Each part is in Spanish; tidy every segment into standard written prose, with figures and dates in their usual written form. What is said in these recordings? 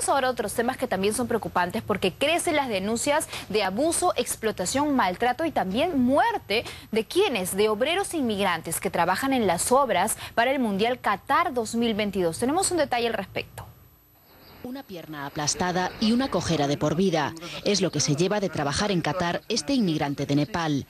Vamos ahora a otros temas que también son preocupantes porque crecen las denuncias de abuso, explotación, maltrato y también muerte de quienes, de obreros inmigrantes que trabajan en las obras para el Mundial Qatar 2022. Tenemos un detalle al respecto. Una pierna aplastada y una cojera de por vida. Es lo que se lleva de trabajar en Qatar este inmigrante de Nepal.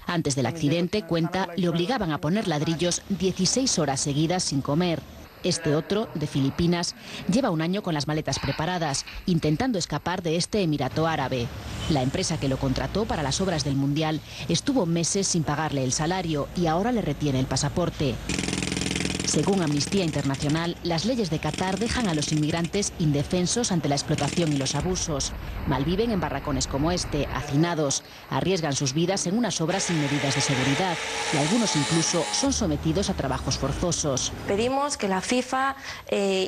Antes del accidente, cuenta, le obligaban a poner ladrillos 16 horas seguidas sin comer. Este otro, de Filipinas, lleva un año con las maletas preparadas, intentando escapar de este emirato árabe. La empresa que lo contrató para las obras del Mundial estuvo meses sin pagarle el salario y ahora le retiene el pasaporte. Según Amnistía Internacional, las leyes de Qatar dejan a los inmigrantes indefensos ante la explotación y los abusos. Malviven en barracones como este, hacinados, arriesgan sus vidas en unas obras sin medidas de seguridad y algunos incluso son sometidos a trabajos forzosos. Pedimos que la FIFA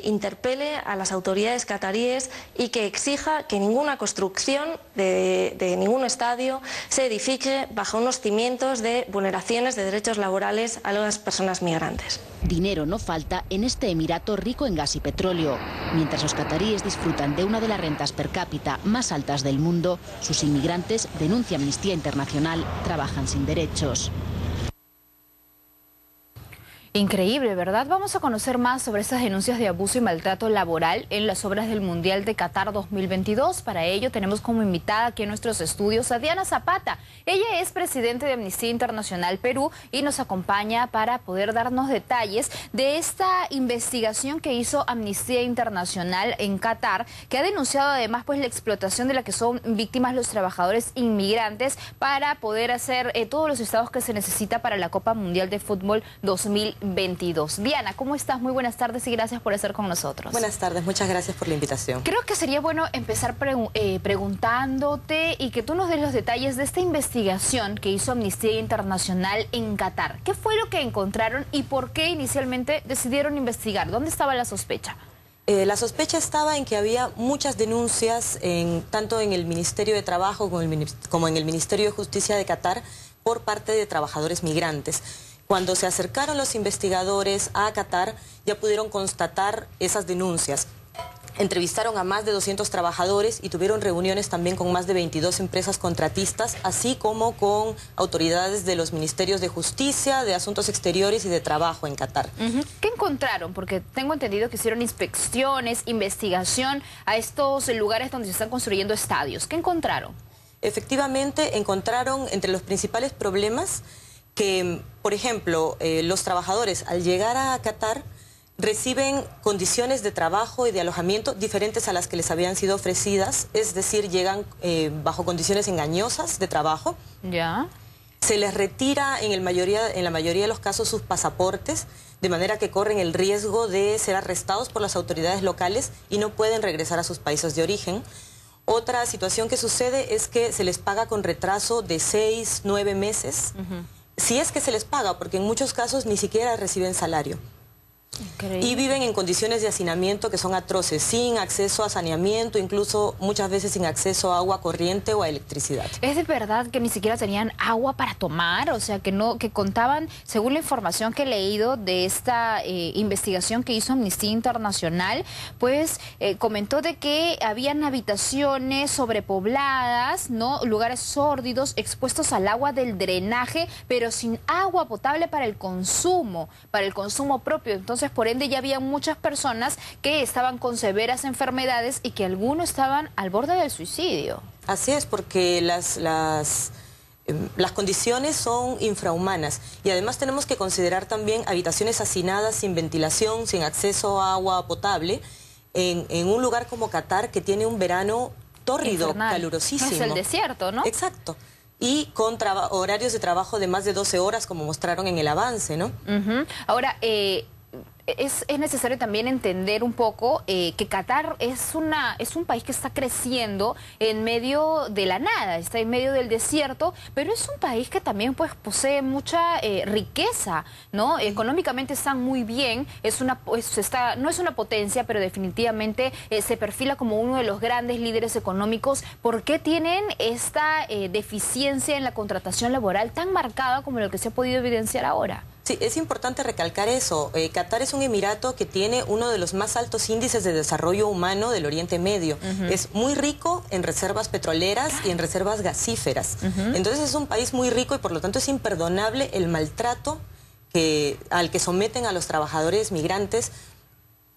interpele a las autoridades cataríes y que exija que ninguna construcción de ningún estadio se edifique bajo unos cimientos de vulneraciones de derechos laborales a las personas migrantes. Dinero no falta en este emirato rico en gas y petróleo. Mientras los cataríes disfrutan de una de las rentas per cápita más altas del mundo, sus inmigrantes, denuncia Amnistía Internacional, trabajan sin derechos. Increíble, ¿verdad? Vamos a conocer más sobre estas denuncias de abuso y maltrato laboral en las obras del Mundial de Qatar 2022. Para ello tenemos como invitada aquí en nuestros estudios a Diana Zapata. Ella es presidente de Amnistía Internacional Perú y nos acompaña para poder darnos detalles de esta investigación que hizo Amnistía Internacional en Qatar, que ha denunciado además pues la explotación de la que son víctimas los trabajadores inmigrantes para poder hacer todos los estados que se necesita para la Copa Mundial de Fútbol 2022. Diana, ¿cómo estás? Muy buenas tardes y gracias por estar con nosotros. Buenas tardes, muchas gracias por la invitación. Creo que sería bueno empezar preguntándote y que tú nos des los detalles de esta investigación que hizo Amnistía Internacional en Qatar. ¿Qué fue lo que encontraron y por qué inicialmente decidieron investigar? ¿Dónde estaba la sospecha? La sospecha estaba en que había muchas denuncias, tanto en el Ministerio de Trabajo como en el Ministerio de Justicia de Qatar, por parte de trabajadores migrantes. Cuando se acercaron los investigadores a Qatar, ya pudieron constatar esas denuncias. Entrevistaron a más de 200 trabajadores y tuvieron reuniones también con más de 22 empresas contratistas, así como con autoridades de los Ministerios de Justicia, de Asuntos Exteriores y de Trabajo en Qatar. ¿Qué encontraron? Porque tengo entendido que hicieron inspecciones, investigación a estos lugares donde se están construyendo estadios. ¿Qué encontraron? Efectivamente, encontraron entre los principales problemas que, por ejemplo, los trabajadores al llegar a Qatar reciben condiciones de trabajo y de alojamiento diferentes a las que les habían sido ofrecidas, es decir, llegan bajo condiciones engañosas de trabajo. Ya. Se les retira en la mayoría de los casos sus pasaportes, de manera que corren el riesgo de ser arrestados por las autoridades locales y no pueden regresar a sus países de origen. Otra situación que sucede es que se les paga con retraso de 6, 9 meses. Si es que se les paga, porque en muchos casos ni siquiera reciben salario. Increíble. Y viven en condiciones de hacinamiento que son atroces, sin acceso a saneamiento, incluso muchas veces sin acceso a agua corriente o a electricidad. ¿Es de verdad que ni siquiera tenían agua para tomar? O sea, que contaban, según la información que he leído de esta investigación que hizo Amnistía Internacional, pues comentó de que habían habitaciones sobrepobladas, ¿no? Lugares sórdidos, expuestos al agua del drenaje, pero sin agua potable para el consumo propio. Entonces, por ende, ya había muchas personas que estaban con severas enfermedades y que algunos estaban al borde del suicidio. Así es, porque las condiciones son infrahumanas y además tenemos que considerar también habitaciones hacinadas sin ventilación, sin acceso a agua potable, en un lugar como Qatar que tiene un verano tórrido, calurosísimo. Es el desierto, ¿no? Exacto. Y con horarios de trabajo de más de 12 horas, como mostraron en el avance, ¿no? Ahora, es necesario también entender un poco que Qatar es un país que está creciendo en medio de la nada, está en medio del desierto, pero es un país que también pues posee mucha riqueza, ¿no? Económicamente están muy bien, no es una potencia, pero definitivamente se perfila como uno de los grandes líderes económicos. ¿Por qué tienen esta deficiencia en la contratación laboral tan marcada como lo que se ha podido evidenciar ahora? Sí, es importante recalcar eso. Qatar es un emirato que tiene uno de los más altos índices de desarrollo humano del Oriente Medio. Es muy rico en reservas petroleras y en reservas gasíferas. Entonces es un país muy rico y por lo tanto es imperdonable el maltrato al que someten a los trabajadores migrantes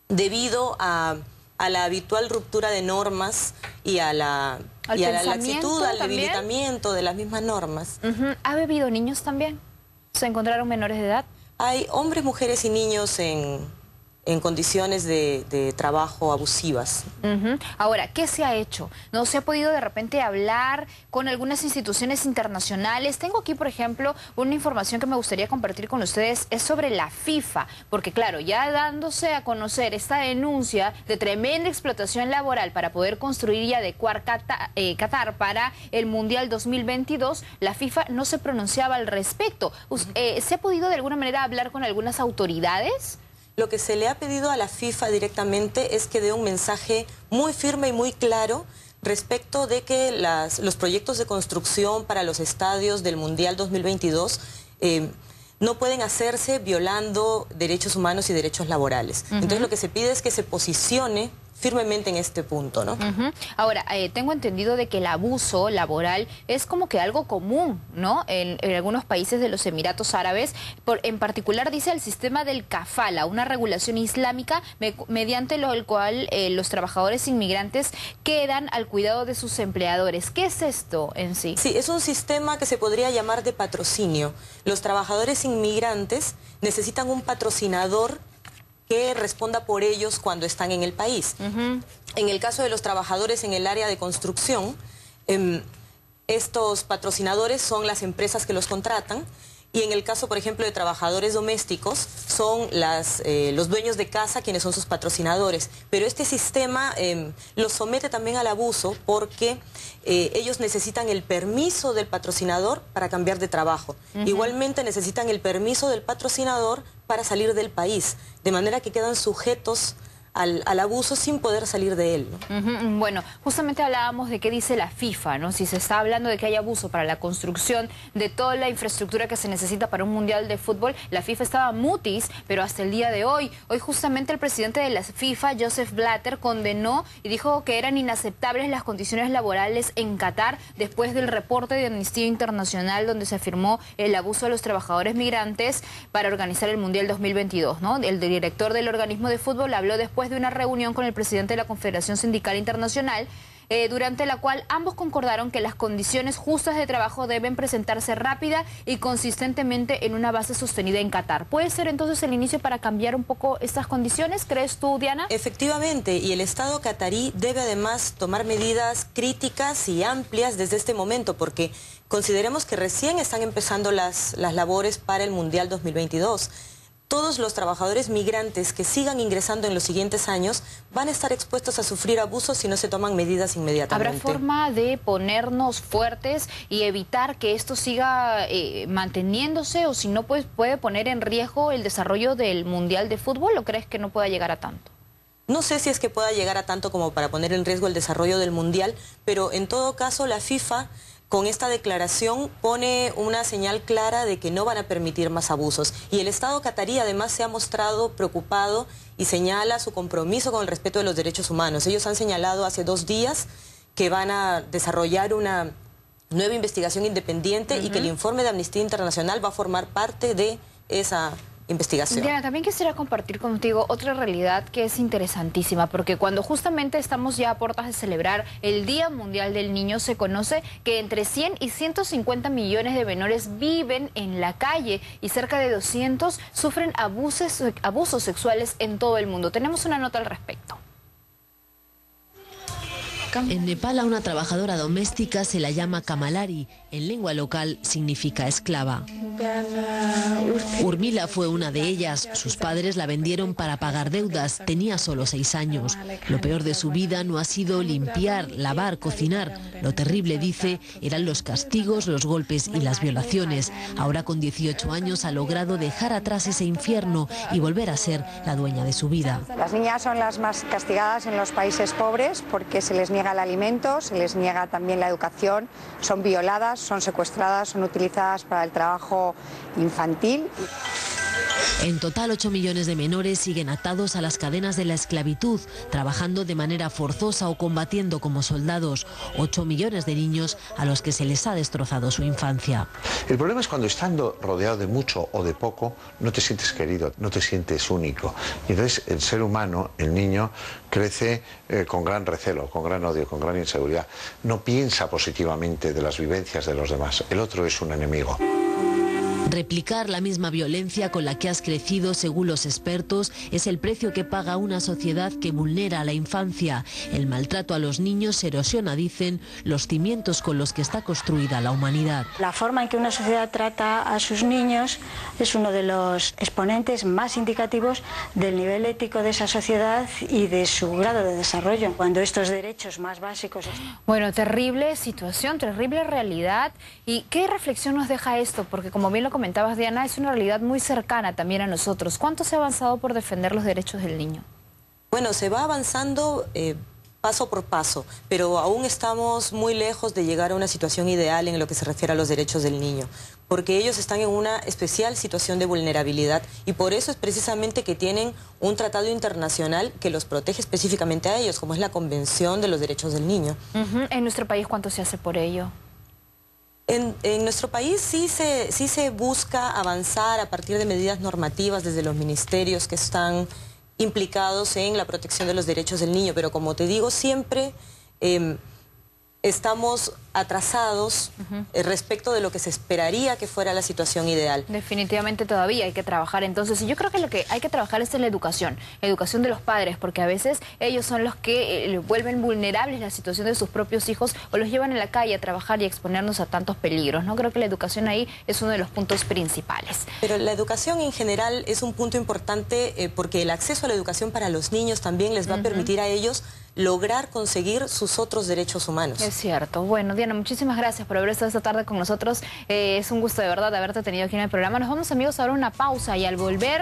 debido a la habitual ruptura de normas y a la laxitud, al debilitamiento de las mismas normas. ¿Ha bebido niños también? ¿Se encontraron menores de edad? Hay hombres, mujeres y niños en condiciones de trabajo abusivas. Ahora, ¿qué se ha hecho? ¿No se ha podido de repente hablar con algunas instituciones internacionales? Tengo aquí, por ejemplo, una información que me gustaría compartir con ustedes, es sobre la FIFA, porque claro, ya dándose a conocer esta denuncia de tremenda explotación laboral para poder construir y adecuar Qatar para el Mundial 2022, la FIFA no se pronunciaba al respecto. ¿Se ha podido de alguna manera hablar con algunas autoridades? Lo que se le ha pedido a la FIFA directamente es que dé un mensaje muy firme y muy claro respecto de que los proyectos de construcción para los estadios del Mundial 2022 no pueden hacerse violando derechos humanos y derechos laborales. Entonces lo que se pide es que se posicione firmemente en este punto, ¿no? Ahora, tengo entendido de que el abuso laboral es como que algo común, ¿no? En algunos países de los Emiratos Árabes, en particular dice el sistema del kafala, una regulación islámica mediante el cual los trabajadores inmigrantes quedan al cuidado de sus empleadores. ¿Qué es esto en sí? Sí, es un sistema que se podría llamar de patrocinio. Los trabajadores inmigrantes necesitan un patrocinador que responda por ellos cuando están en el país. En el caso de los trabajadores en el área de construcción, estos patrocinadores son las empresas que los contratan, y en el caso, por ejemplo, de trabajadores domésticos, son los dueños de casa quienes son sus patrocinadores. Pero este sistema los somete también al abuso porque ellos necesitan el permiso del patrocinador para cambiar de trabajo. Igualmente necesitan el permiso del patrocinador para salir del país, de manera que quedan sujetos al abuso sin poder salir de él, ¿no? Bueno, justamente hablábamos de qué dice la FIFA, ¿no? Si se está hablando de que hay abuso para la construcción de toda la infraestructura que se necesita para un mundial de fútbol, la FIFA estaba mutis, pero hasta el día de hoy justamente el presidente de la FIFA, Joseph Blatter, condenó y dijo que eran inaceptables las condiciones laborales en Qatar después del reporte de Amnistía Internacional donde se afirmó el abuso de los trabajadores migrantes para organizar el Mundial 2022, ¿no? El director del organismo de fútbol habló después de una reunión con el presidente de la Confederación Sindical Internacional, durante la cual ambos concordaron que las condiciones justas de trabajo deben presentarse rápida y consistentemente en una base sostenida en Qatar. ¿Puede ser entonces el inicio para cambiar un poco estas condiciones, crees tú, Diana? Efectivamente, y el Estado catarí debe además tomar medidas críticas y amplias desde este momento, porque consideremos que recién están empezando las labores para el Mundial 2022. Todos los trabajadores migrantes que sigan ingresando en los siguientes años van a estar expuestos a sufrir abusos si no se toman medidas inmediatamente. ¿Habrá forma de ponernos fuertes y evitar que esto siga manteniéndose, o si no, pues puede poner en riesgo el desarrollo del Mundial de Fútbol, o crees que no pueda llegar a tanto? No sé si es que pueda llegar a tanto como para poner en riesgo el desarrollo del Mundial, pero en todo caso la FIFA con esta declaración pone una señal clara de que no van a permitir más abusos. Y el Estado catarí además se ha mostrado preocupado y señala su compromiso con el respeto de los derechos humanos. Ellos han señalado hace 2 días que van a desarrollar una nueva investigación independiente y que el informe de Amnistía Internacional va a formar parte de esa investigación. Diana, también quisiera compartir contigo otra realidad que es interesantísima, porque cuando justamente estamos ya a puertas de celebrar el Día Mundial del Niño, se conoce que entre 100 y 150 millones de menores viven en la calle y cerca de 200 sufren abusos sexuales en todo el mundo. Tenemos una nota al respecto. En Nepal a una trabajadora doméstica se la llama Kamalari, en lengua local significa esclava. Urmila fue una de ellas. Sus padres la vendieron para pagar deudas. Tenía solo 6 años. Lo peor de su vida no ha sido limpiar, lavar, cocinar. Lo terrible, dice, eran los castigos, los golpes y las violaciones. Ahora con 18 años ha logrado dejar atrás ese infierno y volver a ser la dueña de su vida. Las niñas son las más castigadas en los países pobres porque se les niega el alimento, se les niega también la educación, son violadas, son secuestradas, son utilizadas para el trabajo infantil. En total, 8 millones de menores siguen atados a las cadenas de la esclavitud, trabajando de manera forzosa o combatiendo como soldados. 8 millones de niños a los que se les ha destrozado su infancia. El problema es cuando estando rodeado de mucho o de poco, no te sientes querido, no te sientes único. Y entonces el ser humano, el niño, crece con gran recelo, con gran odio, con gran inseguridad. No piensa positivamente de las vivencias de los demás. El otro es un enemigo. Replicar la misma violencia con la que has crecido, según los expertos, es el precio que paga una sociedad que vulnera a la infancia. El maltrato a los niños erosiona, dicen, los cimientos con los que está construida la humanidad. La forma en que una sociedad trata a sus niños es uno de los exponentes más indicativos del nivel ético de esa sociedad y de su grado de desarrollo. Cuando estos derechos más básicos... Bueno, terrible situación, terrible realidad. ¿Y qué reflexión nos deja esto? Porque como bien lo comentabas, Diana, es una realidad muy cercana también a nosotros. ¿Cuánto se ha avanzado por defender los derechos del niño? Bueno, se va avanzando paso por paso, pero aún estamos muy lejos de llegar a una situación ideal en lo que se refiere a los derechos del niño, porque ellos están en una especial situación de vulnerabilidad y por eso es precisamente que tienen un tratado internacional que los protege específicamente a ellos, como es la Convención de los Derechos del Niño. ¿En nuestro país cuánto se hace por ello? En nuestro país sí se busca avanzar a partir de medidas normativas desde los ministerios que están implicados en la protección de los derechos del niño, pero como te digo, siempre estamos atrasados respecto de lo que se esperaría que fuera la situación ideal. Definitivamente todavía hay que trabajar entonces, y yo creo que lo que hay que trabajar es en la educación de los padres, porque a veces ellos son los que vuelven vulnerables la situación de sus propios hijos o los llevan en la calle a trabajar y a exponernos a tantos peligros, ¿no? Creo que la educación ahí es uno de los puntos principales. Pero la educación en general es un punto importante porque el acceso a la educación para los niños también les va a permitir a ellos lograr conseguir sus otros derechos humanos. Es cierto. Bueno, Diana, muchísimas gracias por haber estado esta tarde con nosotros. Es un gusto de verdad haberte tenido aquí en el programa. Nos vamos, amigos, ahora a una pausa y al volver